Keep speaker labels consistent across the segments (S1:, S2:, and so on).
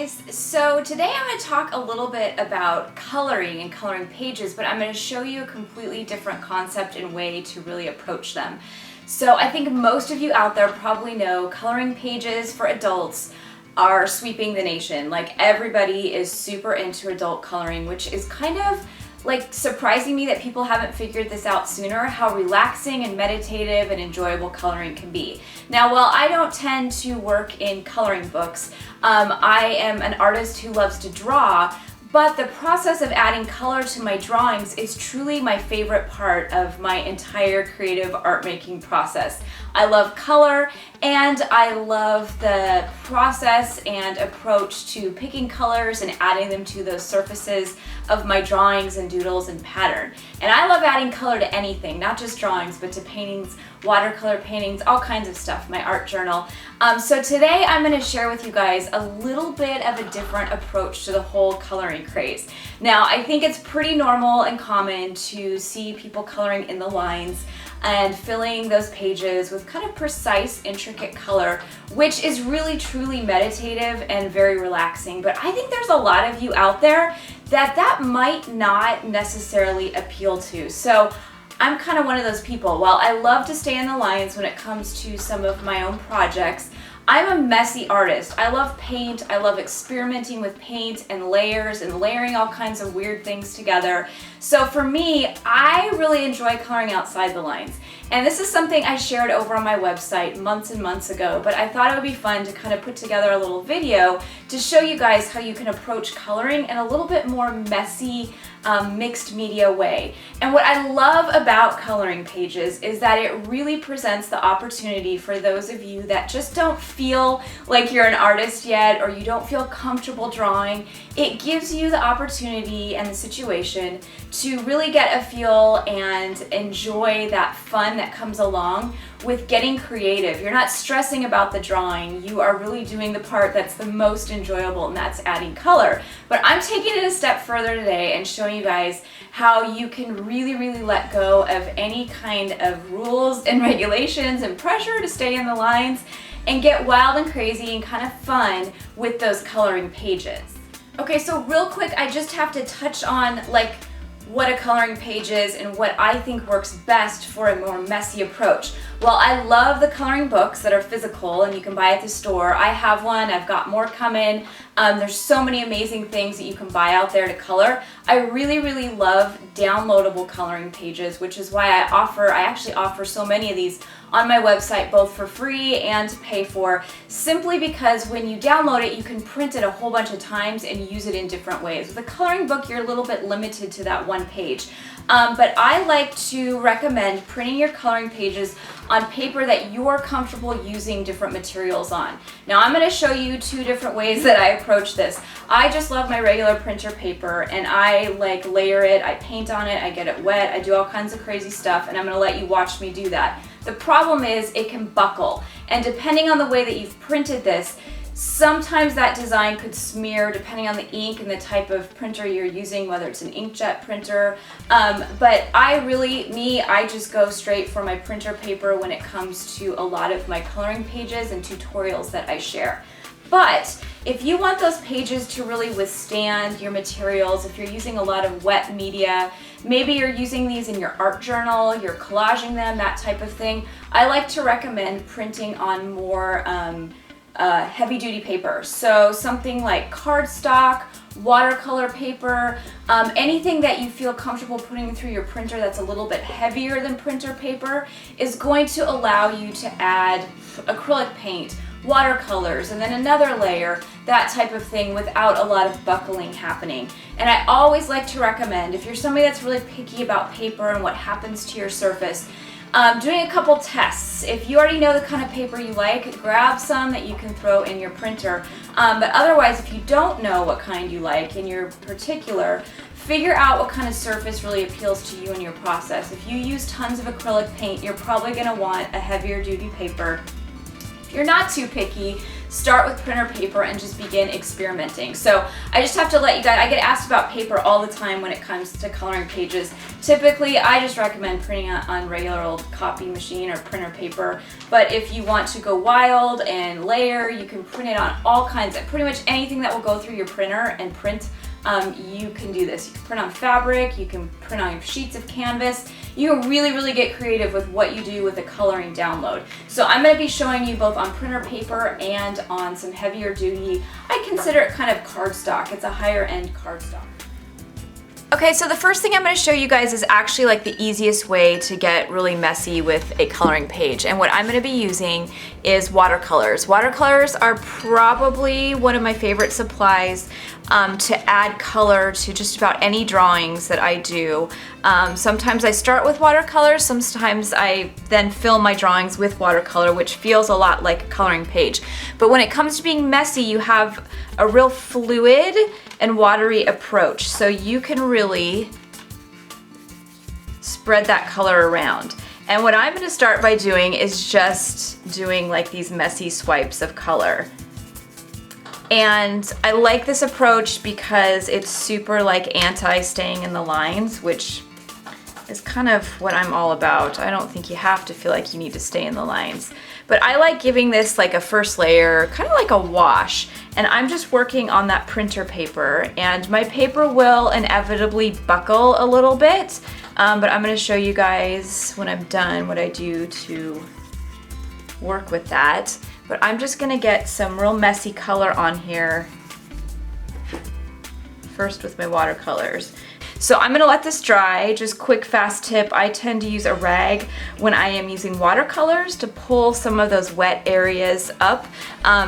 S1: guys. So today I'm going to talk a little bit about coloring and coloring pages, but I'm going to show you a completely different concept and way to really approach them. So I think most of you out there probably know coloring pages for adults are sweeping the nation. Like, everybody is super into adult coloring, which is kind of like surprising me that people haven't figured this out sooner, how relaxing and meditative and enjoyable coloring can be. Now, while I don't tend to work in coloring books, I am an artist who loves to draw, but the process of adding color to my drawings is truly my favorite part of my entire creative art making process. I love color, and I love the process and approach to picking colors and adding them to those surfaces of my drawings and doodles and pattern. And I love adding color to anything, not just drawings, but to paintings, watercolor paintings, all kinds of stuff, my art journal. So today I'm going to share with you guys a little bit of a different approach to the whole coloring craze. Now, I think it's pretty normal and common to see people coloring in the lines and filling those pages with kind of precise, intricate color, which is really truly meditative and very relaxing. But I think there's a lot of you out there that might not necessarily appeal to. So I'm kind of one of those people. While I love to stay in the lines when it comes to some of my own projects, I'm a messy artist. I love paint. I love experimenting with paint and layers and layering all kinds of weird things together. So for me, I really enjoy coloring outside the lines. And this is something I shared over on my website months and months ago, but I thought it would be fun to kind of put together a little video to show you guys how you can approach coloring in a little bit more messy, mixed media way. And what I love about coloring pages is that it really presents the opportunity for those of you that just don't feel like you're an artist yet, or you don't feel comfortable drawing. It gives you the opportunity and the situation to really get a feel and enjoy that fun that comes along with getting creative. You're not stressing about the drawing. You are really doing the part that's the most enjoyable, and that's adding color. But I'm taking it a step further today and showing you guys how you can really let go of any kind of rules and regulations and pressure to stay in the lines and get wild and crazy and kind of fun with those coloring pages. Okay, so real quick, I just have to touch on like what a coloring page is and what I think works best for a more messy approach. Well, I love the coloring books that are physical and you can buy at the store. I have one, I've got more coming. There's so many amazing things that you can buy out there to color. I really love downloadable coloring pages, which is why I actually offer so many of these on my website, both for free and to pay for, simply because when you download it, you can print it a whole bunch of times and use it in different ways. With a coloring book, you're a little bit limited to that one page. But I like to recommend printing your coloring pages on paper that you're comfortable using different materials on. Now, I'm going to show you two different ways that I approach this. I just love my regular printer paper, and I like layer it, I paint on it, I get it wet, I do all kinds of crazy stuff, and I'm going to let you watch me do that. The problem is it can buckle, and depending on the way that you've printed this, sometimes that design could smear depending on the ink and the type of printer you're using, whether it's an inkjet printer. But I just go straight for my printer paper when it comes to a lot of my coloring pages and tutorials that I share. But if you want those pages to really withstand your materials, if you're using a lot of wet media, maybe you're using these in your art journal, you're collaging them, that type of thing, I like to recommend printing on more heavy-duty paper. So something like cardstock, watercolor paper, anything that you feel comfortable putting through your printer that's a little bit heavier than printer paper is going to allow you to add acrylic paint, watercolors, and then another layer, that type of thing, without a lot of buckling happening. And I always like to recommend, if you're somebody that's really picky about paper and what happens to your surface, doing a couple tests. If you already know the kind of paper you like, grab some that you can throw in your printer. But otherwise, if you don't know what kind you like in your particular, figure out what kind of surface really appeals to you in your process. If you use tons of acrylic paint, you're probably going to want a heavier duty paper. If you're not too picky, start with printer paper and just begin experimenting. So I just have to let you guys, I get asked about paper all the time when it comes to coloring pages. Typically, I just recommend printing on regular old copy machine or printer paper, but if you want to go wild and layer, you can print it on all kinds of, pretty much anything that will go through your printer and print. You can do this. You can print on fabric, you can print on sheets of canvas. You can really get creative with what you do with the coloring download. So I'm going to be showing you both on printer paper and on some heavier duty, I consider it kind of cardstock. It's a higher end cardstock. Okay, so the first thing I'm going to show you guys is actually like the easiest way to get really messy with a coloring page. And what I'm going to be using is watercolors. Watercolors are probably one of my favorite supplies to add color to just about any drawings that I do. Sometimes I start with watercolors, sometimes I then fill my drawings with watercolor, which feels a lot like a coloring page. But when it comes to being messy, you have a real fluid and watery approach. So you can really spread that color around. And what I'm gonna start by doing is just doing like these messy swipes of color. And I like this approach because it's super like anti-staying in the lines, which is kind of what I'm all about. I don't think you have to feel like you need to stay in the lines. But I like giving this like a first layer, kind of like a wash. And I'm just working on that printer paper, and my paper will inevitably buckle a little bit, but I'm gonna show you guys when I'm done what I do to work with that. But I'm just gonna get some real messy color on here first with my watercolors. So I'm gonna let this dry. Just quick fast tip, I tend to use a rag when I am using watercolors to pull some of those wet areas up.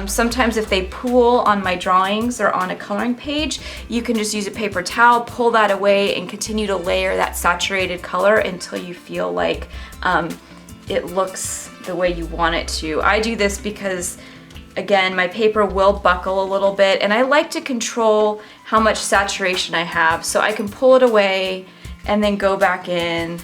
S1: Sometimes if they pool on my drawings or on a coloring page, you can just use a paper towel, pull that away, and continue to layer that saturated color until you feel like it looks the way you want it to. I do this because, again, my paper will buckle a little bit, and I like to control how much saturation I have, so I can pull it away and then go back in,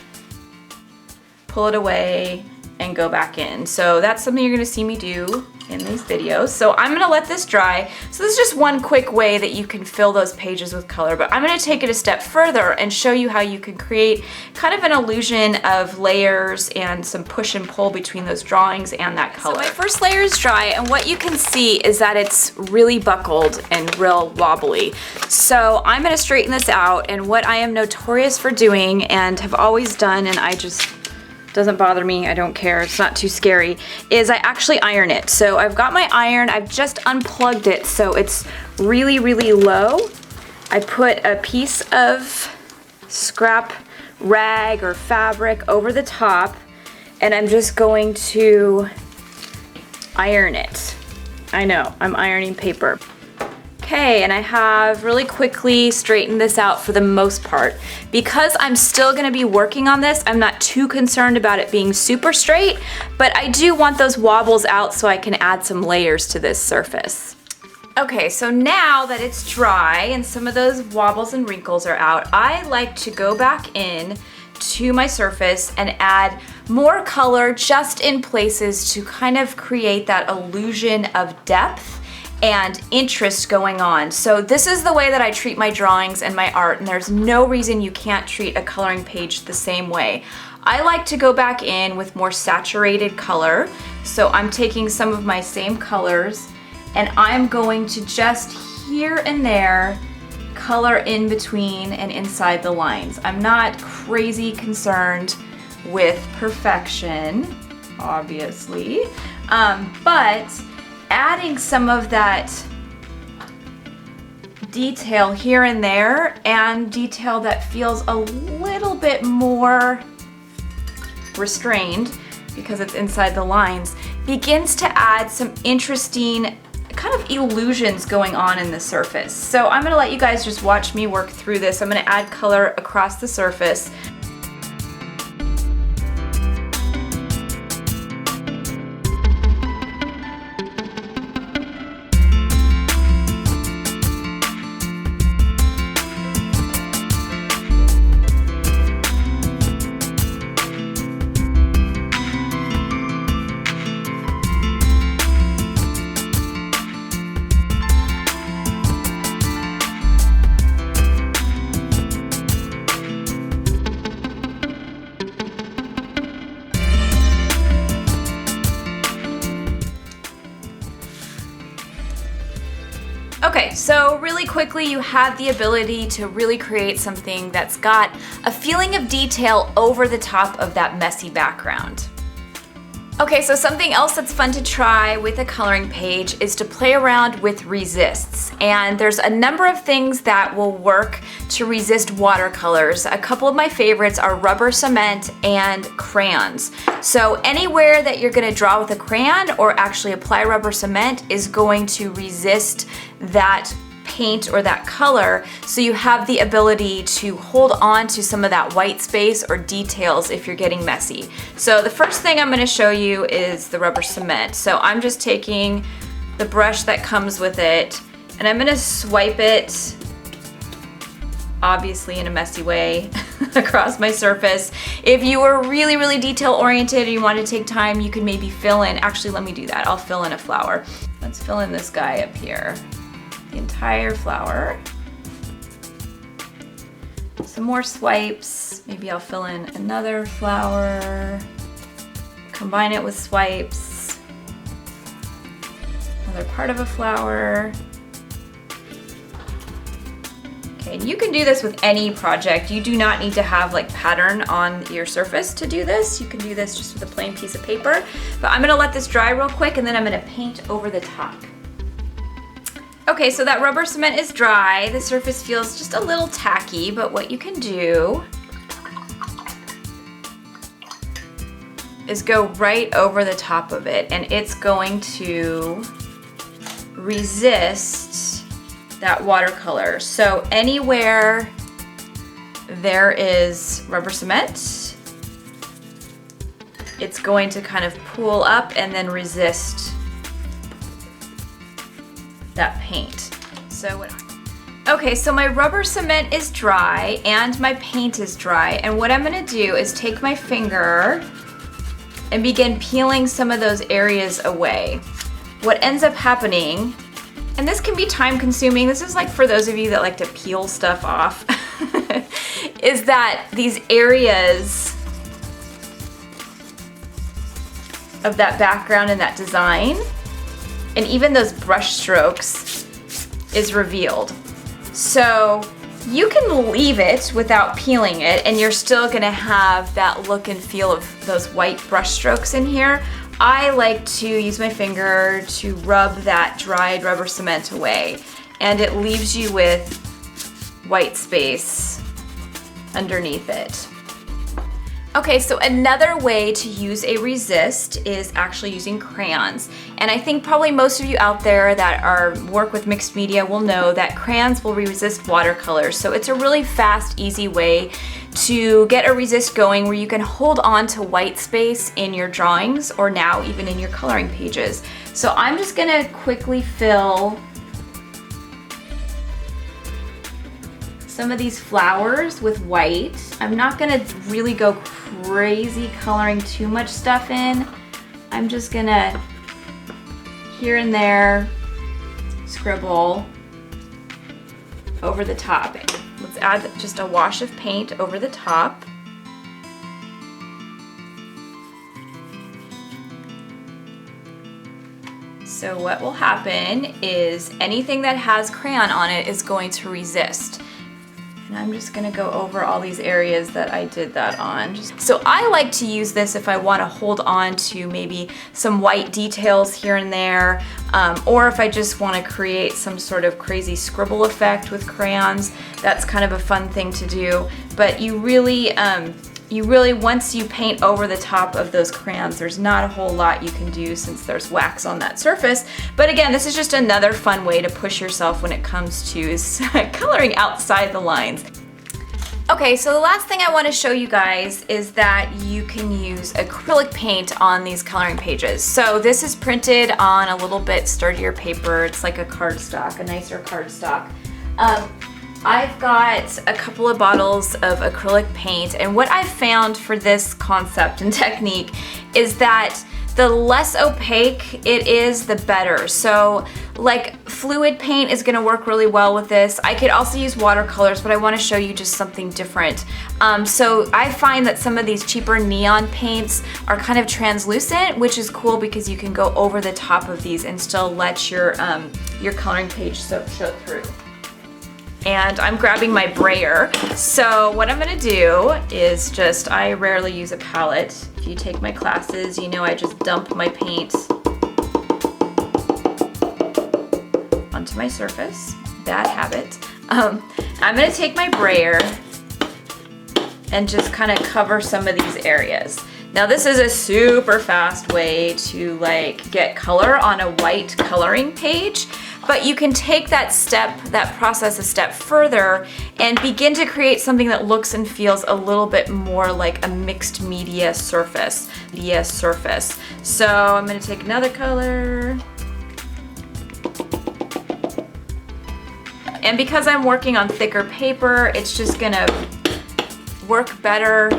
S1: pull it away and go back in. So that's something you're gonna see me do in these videos. So I'm gonna let this dry. So this is just one quick way that you can fill those pages with color, but I'm gonna take it a step further and show you how you can create kind of an illusion of layers and some push and pull between those drawings and that color. So my first layer is dry, and what you can see is that it's really buckled and real wobbly. So I'm gonna straighten this out, and what I am notorious for doing and have always done, and I just doesn't bother me, I don't care, it's not too scary, is I actually iron it. So I've got my iron, I've just unplugged it so it's really low. I put a piece of scrap rag or fabric over the top, and I'm just going to iron it. I know, I'm ironing paper. Okay, and I have really quickly straightened this out for the most part. Because I'm still gonna be working on this, I'm not too concerned about it being super straight, but I do want those wobbles out so I can add some layers to this surface. Okay, so now that it's dry and some of those wobbles and wrinkles are out, I like to go back in to my surface and add more color just in places to kind of create that illusion of depth and interest going on. So this is the way that I treat my drawings and my art, and there's no reason you can't treat a coloring page the same way. I like to go back in with more saturated color. So I'm taking some of my same colors, and I'm going to just here and there color in between and inside the lines. I'm not crazy concerned with perfection, obviously, but adding some of that detail here and there, and detail that feels a little bit more restrained because it's inside the lines, begins to add some interesting kind of illusions going on in the surface. So I'm gonna let you guys just watch me work through this. I'm gonna add color across the surface. Okay, so really quickly you have the ability to really create something that's got a feeling of detail over the top of that messy background. Okay, so something else that's fun to try with a coloring page is to play around with resists. And there's a number of things that will work to resist watercolors. A couple of my favorites are rubber cement and crayons. So anywhere that you're gonna draw with a crayon or actually apply rubber cement is going to resist that paint or that color, so you have the ability to hold on to some of that white space or details if you're getting messy. So the first thing I'm going to show you is the rubber cement. So I'm just taking the brush that comes with it and I'm going to swipe it, obviously in a messy way, across my surface. If you are really, really detail oriented and you want to take time, you can maybe fill in, actually let me do that, I'll fill in a flower. Let's fill in this guy up here. The entire flower. Some more swipes. Maybe I'll fill in another flower. Combine it with swipes. Another part of a flower. Okay, and you can do this with any project. You do not need to have like pattern on your surface to do this. You can do this just with a plain piece of paper. But I'm gonna let this dry real quick and then I'm gonna paint over the top. Okay, so that rubber cement is dry. The surface feels just a little tacky, but what you can do is go right over the top of it, and it's going to resist that watercolor. So anywhere there is rubber cement, it's going to kind of pool up and then resist that paint. Okay, so my rubber cement is dry and my paint is dry, and what I'm gonna do is take my finger and begin peeling some of those areas away. What ends up happening, and this can be time consuming, this is like for those of you that like to peel stuff off, is that these areas of that background and that design, and even those brush strokes, is revealed. So you can leave it without peeling it and you're still gonna have that look and feel of those white brush strokes in here. I like to use my finger to rub that dried rubber cement away, and it leaves you with white space underneath it. Okay, so another way to use a resist is actually using crayons. And I think probably most of you out there that work with mixed media will know that crayons will resist watercolors. So it's a really fast, easy way to get a resist going where you can hold on to white space in your drawings or now even in your coloring pages. So I'm just gonna quickly fill some of these flowers with white. I'm not gonna really go crazy coloring too much stuff in. I'm just gonna here and there scribble over the top. Let's add just a wash of paint over the top. So what will happen is anything that has crayon on it is going to resist. And I'm just gonna go over all these areas that I did that on. So I like to use this if I wanna hold on to maybe some white details here and there, or if I just wanna create some sort of crazy scribble effect with crayons. That's kind of a fun thing to do. But you really, once you paint over the top of those crayons, there's not a whole lot you can do since there's wax on that surface. But again, this is just another fun way to push yourself when it comes to coloring outside the lines. Okay, so the last thing I want to show you guys is that you can use acrylic paint on these coloring pages. So this is printed on a little bit sturdier paper. It's like a cardstock, a nicer cardstock. I've got a couple of bottles of acrylic paint, and what I've found for this concept and technique is that the less opaque it is, the better. So like fluid paint is gonna work really well with this. I could also use watercolors, but I wanna show you just something different. So I find that some of these cheaper neon paints are kind of translucent, which is cool because you can go over the top of these and still let your coloring page show through. And I'm grabbing my brayer. So what I'm gonna do is I rarely use a palette. If you take my classes, you know I just dump my paint onto my surface. Bad habit. I'm gonna take my brayer and just kind of cover some of these areas. Now this is a super fast way to like get color on a white coloring page, but you can take that process a step further and begin to create something that looks and feels a little bit more like a mixed media surface. So I'm gonna take another color. And because I'm working on thicker paper, it's just gonna work better.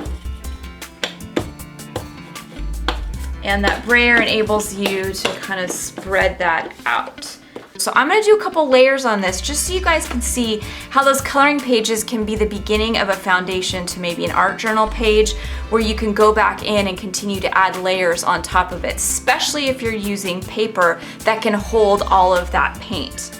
S1: And that brayer enables you to kind of spread that out. So I'm gonna do a couple layers on this just so you guys can see how those coloring pages can be the beginning of a foundation to maybe an art journal page where you can go back in and continue to add layers on top of it, especially if you're using paper that can hold all of that paint.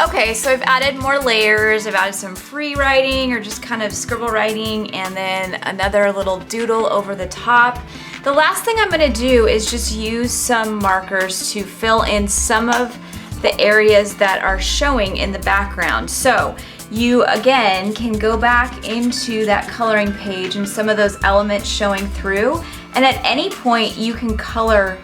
S1: Okay, so I've added more layers. I've added some free writing or just kind of scribble writing and then another little doodle over the top. The last thing I'm gonna do is just use some markers to fill in some of the areas that are showing in the background. So you again can go back into that coloring page and some of those elements showing through, and at any point you can color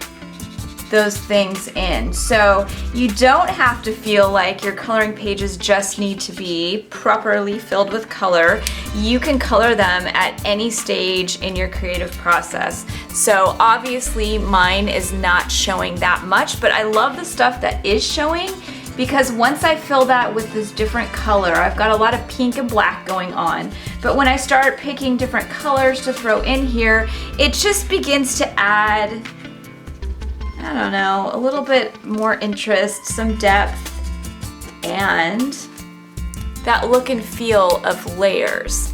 S1: those things in. So you don't have to feel like your coloring pages just need to be properly filled with color. You can color them at any stage in your creative process. So obviously mine is not showing that much, but I love the stuff that is showing because once I fill that with this different color, I've got a lot of pink and black going on, but when I start picking different colors to throw in here, it just begins to add, I don't know, a little bit more interest, some depth, and that look and feel of layers.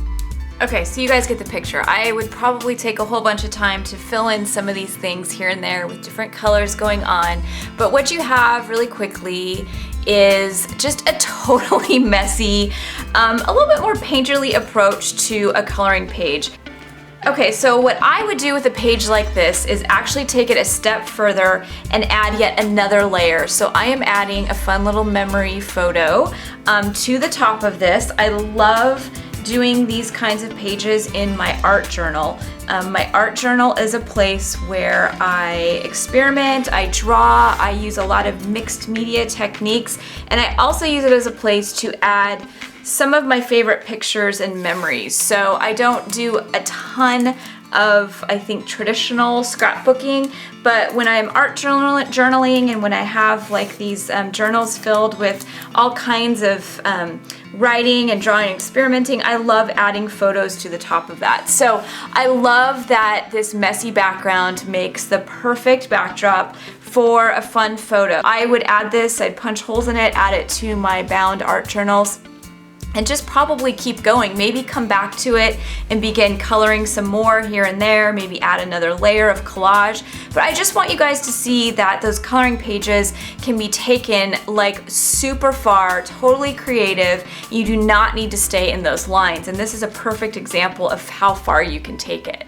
S1: Okay, so you guys get the picture. I would probably take a whole bunch of time to fill in some of these things here and there with different colors going on, but what you have really quickly is just a totally messy, a little bit more painterly approach to a coloring page. Okay, so what I would do with a page like this is actually take it a step further and add yet another layer. So I am adding a fun little memory photo to the top of this. I love doing these kinds of pages in my art journal. My art journal is a place where I experiment, I draw, I use a lot of mixed media techniques, and I also use it as a place to add some of my favorite pictures and memories. So I don't do a ton of, I think, traditional scrapbooking, but when I'm art journaling and when I have like these journals filled with all kinds of writing and drawing and experimenting, I love adding photos to the top of that. So I love that this messy background makes the perfect backdrop for a fun photo. I would add this, I'd punch holes in it, add it to my bound art journals, and just probably keep going. Maybe come back to it and begin coloring some more here and there, maybe add another layer of collage. But I just want you guys to see that those coloring pages can be taken like super far, totally creative. You do not need to stay in those lines. And this is a perfect example of how far you can take it.